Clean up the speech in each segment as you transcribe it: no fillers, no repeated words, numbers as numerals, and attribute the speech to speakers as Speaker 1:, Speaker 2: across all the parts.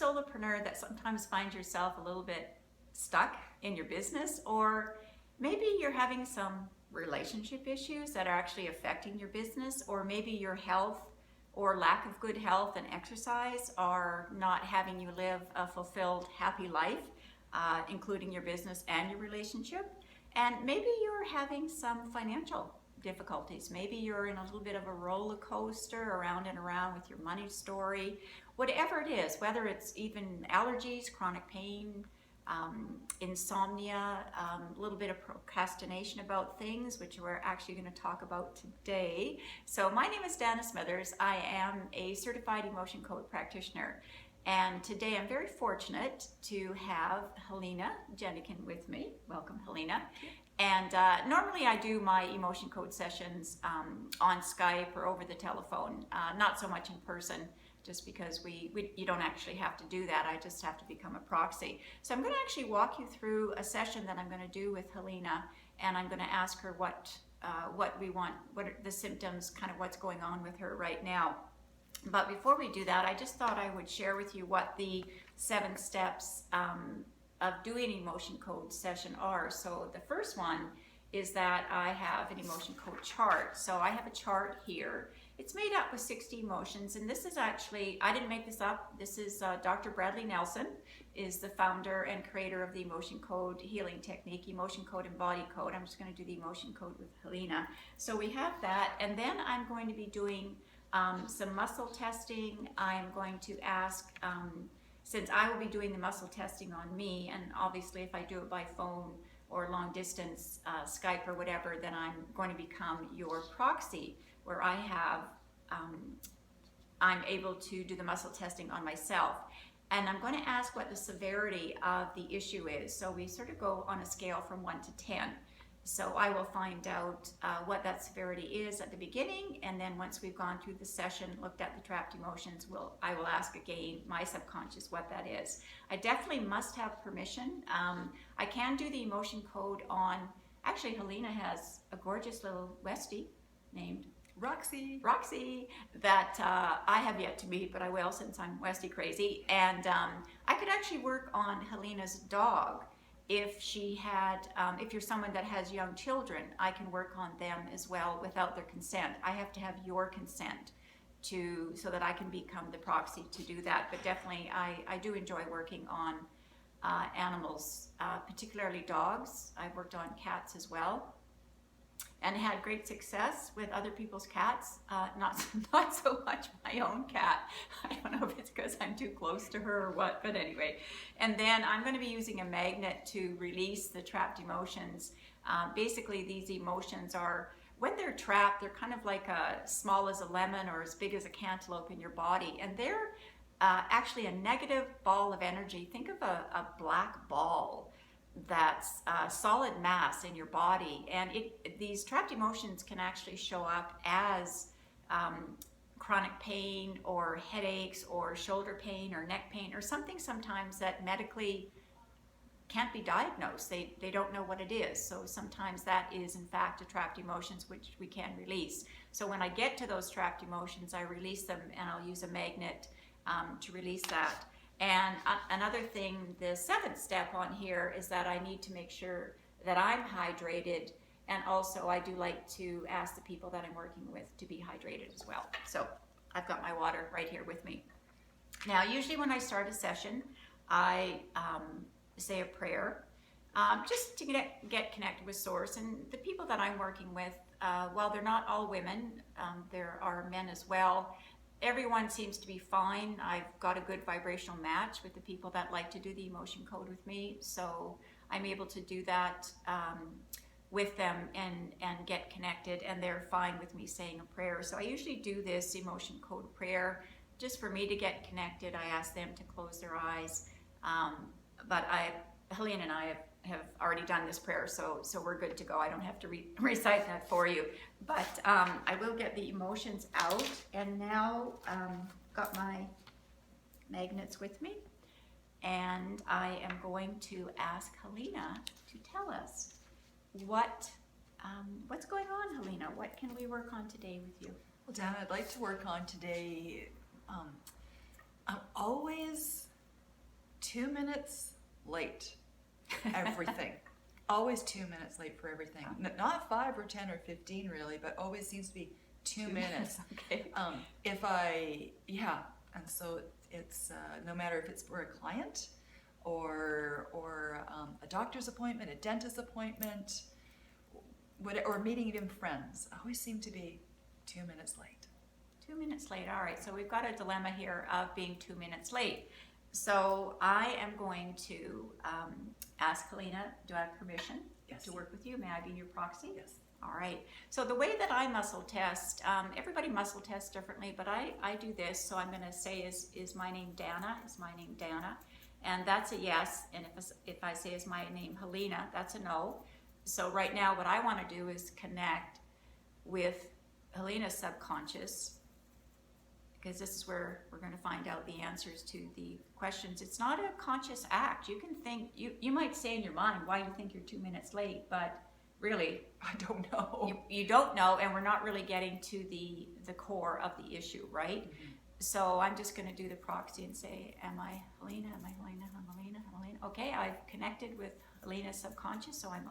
Speaker 1: solopreneur that sometimes finds yourself a little bit stuck in your business, or maybe you're having some relationship issues that are actually affecting your business, or maybe your health or lack of good health and exercise are not having you live a fulfilled, happy life, including your business and your relationship. And maybe you're having some financial difficulties. Maybe you're in a little bit of a roller coaster around and around with your money story. Whatever it is, whether it's even allergies, chronic pain, insomnia, a little bit of procrastination about things, which we're actually going to talk about today. So my name is Dana Smithers. I am a certified emotion code practitioner. And today I'm very fortunate to have Helena Jenikin with me. Welcome, Helena. And normally I do my emotion code sessions on Skype or over the telephone, not so much in person, just because you don't actually have to do that. I just have to become a proxy. So I'm going to actually walk you through a session that I'm going to do with Helena, and I'm going to ask her what we want, what are the symptoms, kind of what's going on with her right now. But before we do that, I just thought I would share with you what the 7 steps of doing an emotion code session are. So the first one is that I have an emotion code chart. So I have a chart here. It's made up with 60 emotions, and this is actually, I didn't make this up. This is Dr. Bradley Nelson is the founder and creator of the emotion code healing technique, emotion code and body code. I'm just going to do the emotion code with Helena. So we have that, and then I'm going to be doing some muscle testing. I'm going to ask, since I will be doing the muscle testing on me, and obviously if I do it by phone or long distance, Skype or whatever, then I'm going to become your proxy, where I have, I'm able to do the muscle testing on myself. And I'm going to ask what the severity of the issue is. So we sort of go on a scale from 1 to 10. So I will find out what that severity is at the beginning, and then once we've gone through the session, looked at the trapped emotions, I will ask again my subconscious what that is. I definitely must have permission. I can do the emotion code on, actually Helena has a gorgeous little Westie named Roxy, that I have yet to meet, but I will since I'm Westie crazy. And I could actually work on Helena's dog. If she had, if you're someone that has young children, I can work on them as well without their consent. I have to have your consent so that I can become the proxy to do that. But definitely, I do enjoy working on animals, particularly dogs. I've worked on cats as well, and had great success with other people's cats, not so much my own cat. I don't know if it's because I'm too close to her or what, but anyway. And then I'm going to be using a magnet to release the trapped emotions. Basically, these emotions are, when they're trapped, they're kind of like small as a lemon or as big as a cantaloupe in your body, and they're actually a negative ball of energy. Think of a black ball that's solid mass in your body, and these trapped emotions can actually show up as chronic pain or headaches or shoulder pain or neck pain or something sometimes that medically can't be diagnosed. They don't know what it is. So sometimes that is in fact a trapped emotions which we can release. So when I get to those trapped emotions, I release them, and I'll use a magnet to release that. And another thing, the 7th step on here is that I need to make sure that I'm hydrated, and also I do like to ask the people that I'm working with to be hydrated as well. So I've got my water right here with me. Now, usually when I start a session, I say a prayer just to get connected with Source. And the people that I'm working with, while they're not all women, there are men as well. Everyone seems to be fine. I've got a good vibrational match with the people that like to do the emotion code with me, so I'm able to do that with them and get connected, and they're fine with me saying a prayer. So I usually do this emotion code prayer just for me to get connected. I ask them to close their eyes, but Helena and I have already done this prayer, so we're good to go. I don't have to recite that for you, but I will get the emotions out. And now got my magnets with me, and I am going to ask Helena to tell us what's going on. Helena, what can we work on today with you?
Speaker 2: Well, Dan, I'd like to work on today. I'm always 2 minutes late. Everything. Always 2 minutes late for everything. Not 5 or 10 or 15 really, but always seems to be 2 minutes.
Speaker 1: Okay.
Speaker 2: And so it's no matter if it's for a client or a doctor's appointment, a dentist appointment, or meeting even friends, I always seem to be 2 minutes late.
Speaker 1: 2 minutes late. All right. So we've got a dilemma here of being 2 minutes late. So I am going to ask Helena, do I have permission to work with you? May I be your proxy?
Speaker 2: Yes.
Speaker 1: All right. So the way that I muscle test, everybody muscle tests differently, but I do this. So I'm going to say, is my name Dana? Is my name Dana? And that's a yes. And if I say, is my name Helena? That's a no. So right now what I want to do is connect with Helena's subconscious, because this is where we're going to find out the answers to the questions. It's not a conscious act. You can think, you might say in your mind why you think you're 2 minutes late, but really,
Speaker 2: I don't know.
Speaker 1: You don't know, and we're not really getting to the core of the issue, right? Mm-hmm. So I'm just going to do the proxy and say, am I Helena? Am I Helena? I'm Helena. I'm Helena. Okay, I've connected with Helena's subconscious, so I'm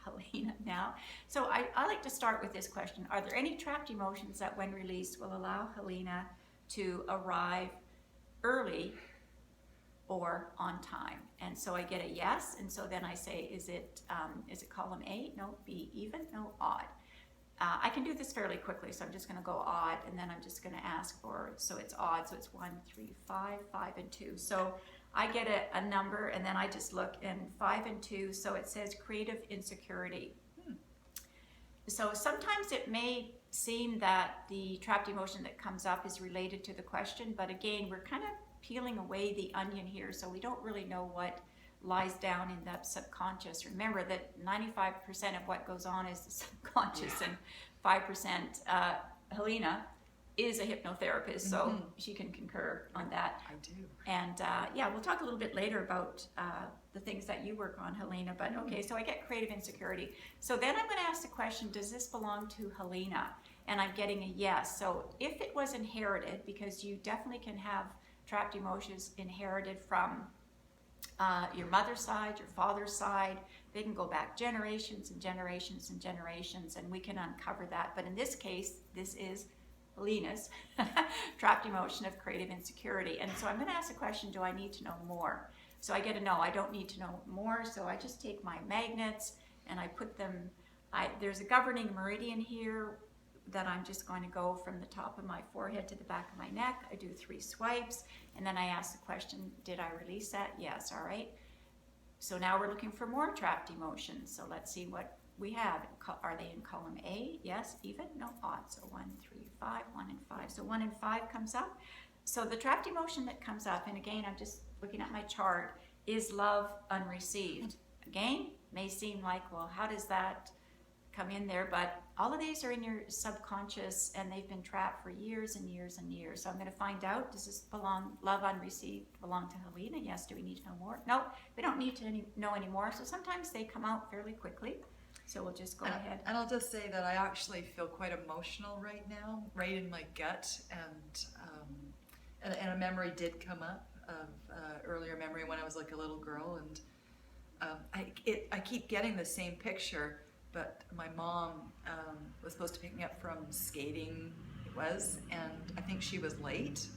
Speaker 1: Helena now. So I like to start with this question. Are there any trapped emotions that when released will allow Helena to arrive early or on time? And so I get a yes, and so then I say, is it column A? No. B, even? No. Odd. I can do this fairly quickly, so I'm just going to go odd, and then I'm just going to ask for, so it's odd, so it's 1, 3, 5, 5, and 2. So I get a number, and then I just look, and 5 and 2, so it says creative insecurity. So sometimes it may seem that the trapped emotion that comes up is related to the question, but again, we're kind of peeling away the onion here, so we don't really know what lies down in that subconscious. Remember that 95% of what goes on is the subconscious, and 5% Helena is a hypnotherapist, so she can concur on that.
Speaker 2: I do.
Speaker 1: And we'll talk a little bit later about the things that you work on, Helena, but okay, so I get creative insecurity. So then I'm going to ask the question, does this belong to Helena? And I'm getting a yes. So if it was inherited, because you definitely can have trapped emotions inherited from your mother's side, your father's side. They can go back generations and generations and generations, and we can uncover that. But in this case, this is Helena's trapped emotion of creative insecurity. And so I'm going to ask the question, do I need to know more? So I get a no, I don't need to know more. So I just take my magnets and I put them, there's a governing meridian here that I'm just going to go from the top of my forehead to the back of my neck. I do 3 swipes, and then I ask the question, did I release that? Yes. All right. So now we're looking for more trapped emotions. So let's see what we have. Are they in column A? Yes. Even? No. Odd. So 1, 3, 5, 1 and 5. So 1 and 5 comes up. So the trapped emotion that comes up, and again, I'm just looking at my chart, is love unreceived. Again, may seem like, well, how does that come in there? But all of these are in your subconscious, and they've been trapped for years and years and years. So I'm going to find out, does this belong, love unreceived, belong to Helena? Yes. Do we need to know more? No, we don't need to know any more. So sometimes they come out fairly quickly. So we'll just go ahead.
Speaker 2: And I'll just say that I actually feel quite emotional right now, right in my gut, and a memory did come up of earlier memory when I was like a little girl, and I keep getting the same picture. But my mom was supposed to pick me up from skating, and I think she was late.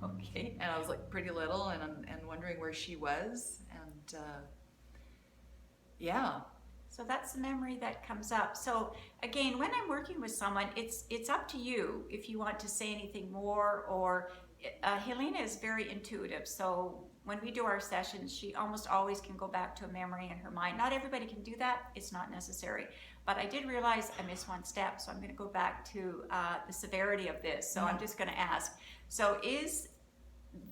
Speaker 1: Okay.
Speaker 2: And I was like pretty little, and wondering where she was, and yeah.
Speaker 1: So that's the memory that comes up. So again, when I'm working with someone, it's up to you if you want to say anything more, or Helena is very intuitive. So when we do our sessions, she almost always can go back to a memory in her mind. Not everybody can do that. It's not necessary. But I did realize I missed one step, so I'm going to go back to the severity of this. So I'm just going to ask, so is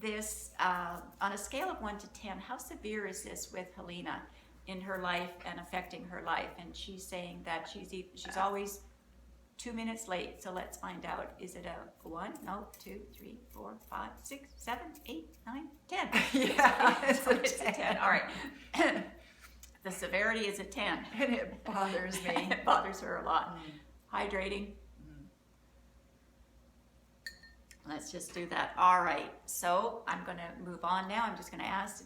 Speaker 1: this, on a scale of 1 to 10, how severe is this with Helena in her life and affecting her life? And she's saying that she's always 2 minutes late. So let's find out. Is it a 1? No. 2, 3, 4, 5, 6, 7, 8, 9, 10.
Speaker 2: Yeah,
Speaker 1: it's a 10. All right. The severity is a 10.
Speaker 2: And it bothers me.
Speaker 1: It bothers her a lot. Hydrating. Let's just do that. All right. So I'm going to move on now. I'm just going to ask,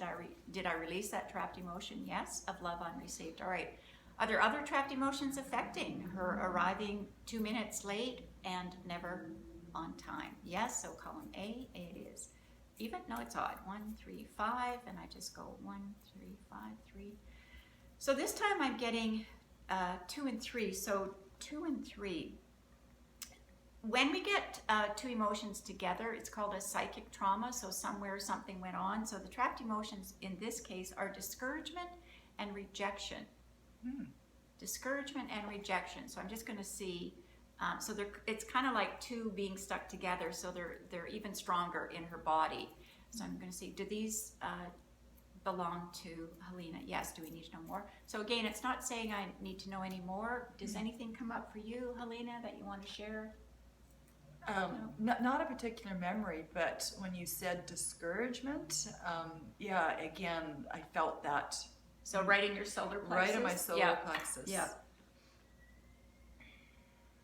Speaker 1: did I release that trapped emotion? Yes. Of love unreceived. All right. Are there other trapped emotions affecting her arriving 2 minutes late and never on time? Yes. So column A, it is. Even? No, it's odd. 1, 3, 5. And I just go 1, 3, 5, 3. So this time I'm getting 2 and 3. So 2 and 3. When we get two emotions together, it's called a psychic trauma. So somewhere something went on. So the trapped emotions in this case are discouragement and rejection. Discouragement and rejection. So I'm just going to see. So it's kind of like two being stuck together. So they're even stronger in her body. So I'm going to see. Do these belong to Helena? Yes. Do we need to know more? So again, it's not saying I need to know any more. Does anything come up for you, Helena, that you want to share?
Speaker 2: Not a particular memory, but when you said discouragement, yeah, again, I felt that.
Speaker 1: So right in your solar plexus?
Speaker 2: Right in my solar plexus.
Speaker 1: Yeah.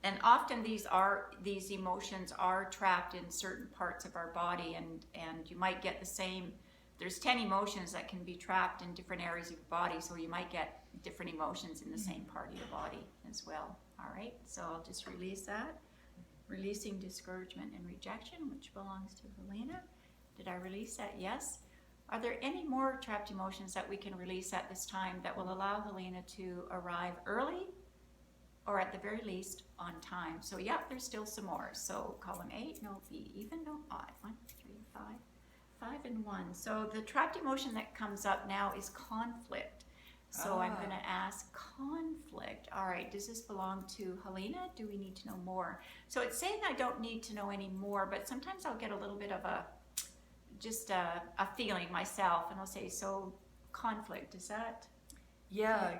Speaker 1: And often these emotions are trapped in certain parts of our body, and you might get the same. There's 10 emotions that can be trapped in different areas of your body, so you might get different emotions in the same part of your body as well. All right, so I'll just release that. Releasing discouragement and rejection, which belongs to Helena. Did I release that? Yes. Are there any more trapped emotions that we can release at this time that will allow Helena to arrive early or at the very least on time? So yeah, there's still some more. So column A, no B, even, no odd. 1, 3, 5. 5 and 1. So the trapped emotion that comes up now is conflict. So I'm going to ask conflict. All right, does this belong to Helena? Do we need to know more? So it's saying I don't need to know any more, but sometimes I'll get a little bit of a feeling myself, and I'll say, so conflict, is that?
Speaker 2: Yeah,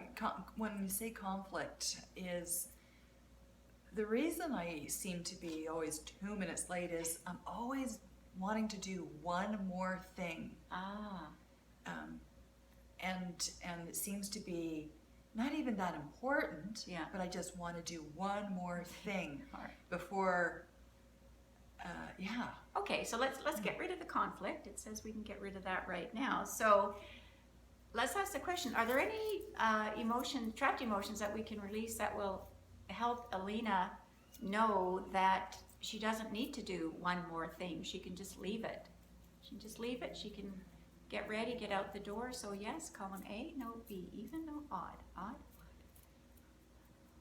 Speaker 2: when you say conflict, is the reason I seem to be always 2 minutes late is I'm always wanting to do one more thing. And it seems to be not even that important, but I just want to do one more thing before,
Speaker 1: Okay, so let's get rid of the conflict. It says we can get rid of that right now. So let's ask the question, are there any trapped emotions that we can release that will help Helena know that she doesn't need to do one more thing? She can just leave it. She can just leave it. She can get ready, get out the door. So yes, column A, no B, even, no odd. Odd.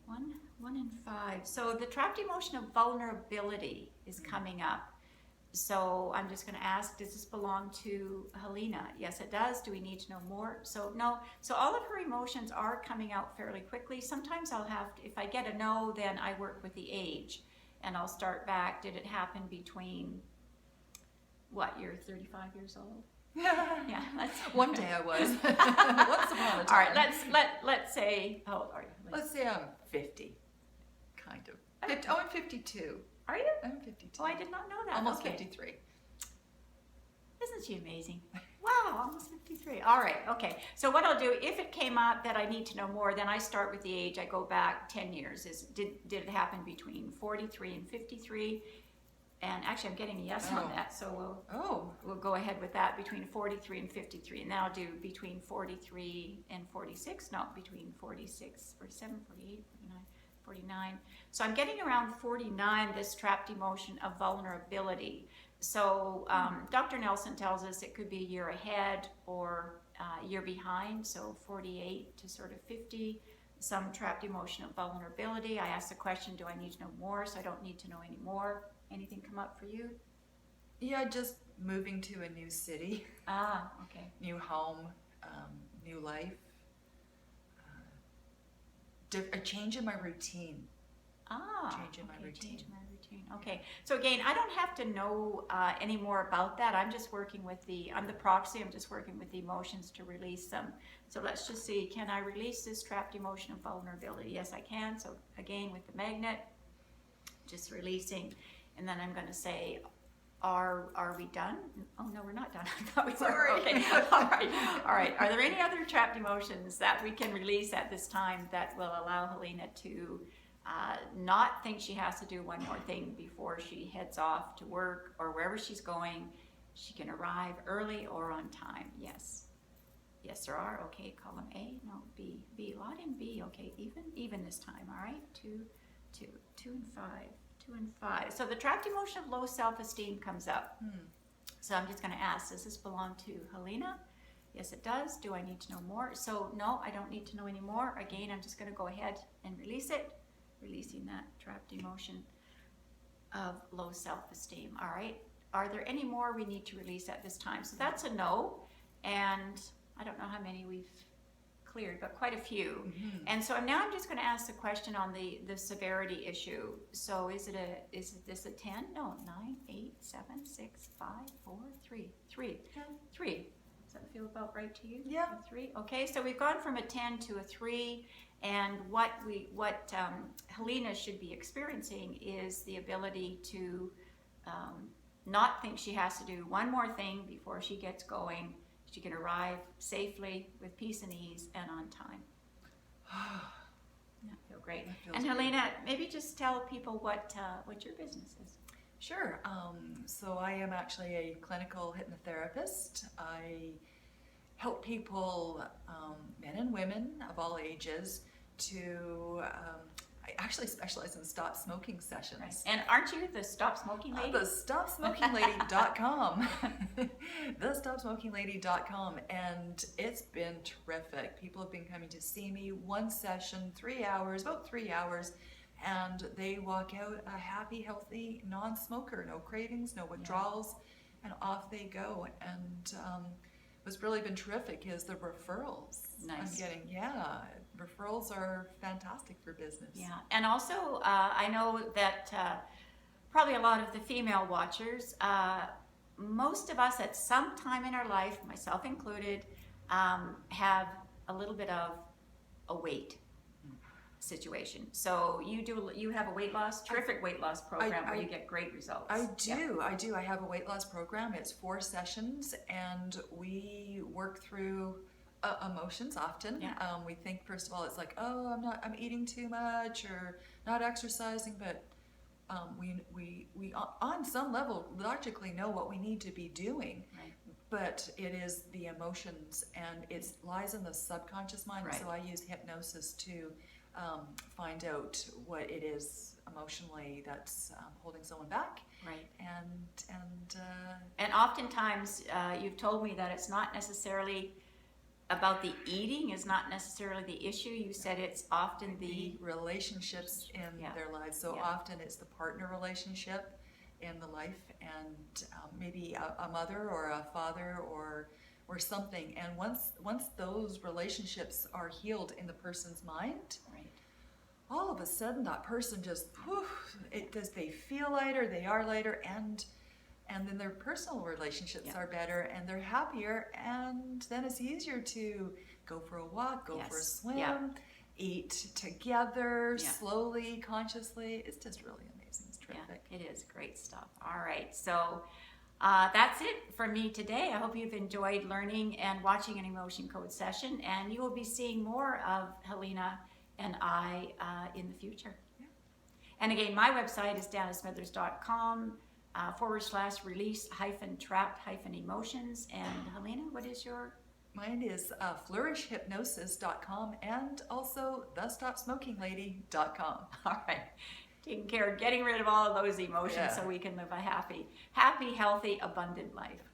Speaker 1: 1 and 5. So the trapped emotion of vulnerability is coming up. So I'm just going to ask, does this belong to Helena? Yes, it does. Do we need to know more? So no. So all of her emotions are coming out fairly quickly. Sometimes I'll have to, if I get a no, then I work with the age. And I'll start back. Did it happen between, what, you're 35 years old? Yeah,
Speaker 2: one day I was. Once upon a time.
Speaker 1: All right, let's say, how old are you?
Speaker 2: Let's say I'm 50, kind of. I'm 52.
Speaker 1: Are you?
Speaker 2: I'm 52.
Speaker 1: Oh, I did not know that.
Speaker 2: Almost
Speaker 1: Okay.
Speaker 2: 53.
Speaker 1: Isn't she amazing? Wow, almost 53. All right, okay. So what I'll do, if it came up that I need to know more, then I start with the age. I go back 10 years. Did it happen between 43 and 53? And actually, I'm getting a yes on that, so we'll go ahead with that, between 43 and 53. And then I'll do between 43 and 46. No, between 46, 47, 48, 49, 49. So I'm getting around 49, this trapped emotion of vulnerability. So Dr. Nelson tells us it could be a year ahead or a year behind, so 48 to sort of 50. Some trapped emotion of vulnerability. I ask the question, do I need to know more? So I don't need to know any more. Anything come up for you?
Speaker 2: Yeah, just moving to a new city.
Speaker 1: Okay.
Speaker 2: New home, new life. A change in my routine. Change in my routine.
Speaker 1: Change in my routine. Okay. So again, I don't have to know any more about that. I'm just working with I'm the proxy. I'm just working with the emotions to release them. So let's just see, can I release this trapped emotion of vulnerability? Yes, I can. So again, with the magnet, just releasing. And then I'm going to say, are we done? Oh, no, we're not done. I thought we were.
Speaker 2: Sorry.
Speaker 1: Okay. All right. Are there any other trapped emotions that we can release at this time that will allow Helena to not think she has to do one more thing before she heads off to work or wherever she's going. She can arrive early or on time. Yes. Yes, there are. Okay, column A. No, B. B. A lot in B. Okay, even this time. All right. 2, 2, 2 and 5. 2 and 5. So the trapped emotion of low self-esteem comes up. So I'm just going to ask, does this belong to Helena? Yes, it does. Do I need to know more? So no, I don't need to know any more. Again, I'm just going to go ahead and release it. Releasing that trapped emotion of low self-esteem. All right. Are there any more we need to release at this time? So that's a no. And I don't know how many we've cleared, but quite a few. And so I'm just going to ask the question on the severity issue. So is this a 10? No, 9, 8, 7, 6, 5, 4, 3, 3, 3. Does that feel about right to you?
Speaker 2: Yeah.
Speaker 1: A 3. Okay, so we've gone from a 10 to a 3, and what Helena should be experiencing is the ability to not think she has to do one more thing before she gets going. She can arrive safely with peace and ease and on time. That feel great. And Helena, maybe just tell people what your business is.
Speaker 2: Sure. So I am actually a clinical hypnotherapist. I help people, men and women of all ages, to I actually specialize in stop smoking sessions.
Speaker 1: Right. And aren't you the Stop Smoking Lady?
Speaker 2: The StopSmokingLady.com. TheStopSmokingLady.com. And it's been terrific. People have been coming to see me, one session, 3 hours, about 3 hours, and they walk out a happy, healthy non-smoker, no cravings, no withdrawals, and off they go. And what's really been terrific is the referrals.
Speaker 1: Nice.
Speaker 2: I'm getting, referrals are fantastic for business.
Speaker 1: Yeah, and also I know that probably a lot of the female watchers, most of us at some time in our life, myself included, have a little bit of a weight situation. So you have a terrific weight loss program where you get great results.
Speaker 2: I do. I have a weight loss program. It's 4 sessions, and we work through emotions often. We think, first of all, it's like, oh, I'm eating too much or not exercising, but we on some level logically know what we need to be doing.
Speaker 1: Right.
Speaker 2: But it is the emotions, and it lies in the subconscious mind.
Speaker 1: Right.
Speaker 2: So I use hypnosis to find out what it is emotionally that's holding someone back.
Speaker 1: Right.
Speaker 2: And
Speaker 1: oftentimes you've told me that it's not necessarily about the eating is not necessarily the issue. You said it's often the
Speaker 2: relationships in their lives. So often it's the partner relationship in the life, and maybe a mother or a father or something. And once those relationships are healed in the person's mind,
Speaker 1: right,
Speaker 2: all of a sudden that person just they feel lighter, they are lighter, and then their personal relationships are better, and they're happier, and then it's easier to go for a walk, go for a swim, eat together, slowly, consciously. It's just really amazing. It's terrific.
Speaker 1: Yeah, it is great stuff. All right, so that's it for me today. I hope you've enjoyed learning and watching an emotion code session, and you will be seeing more of Helena and I in the future. Yeah. And again, my website is danasmithers.com. /release-trapped-emotions. And Helena, what is your?
Speaker 2: Mine is flourishhypnosis.com, and also thestopsmokinglady.com.
Speaker 1: All right. Taking care of getting rid of all of those emotions so we can live a happy, healthy, abundant life.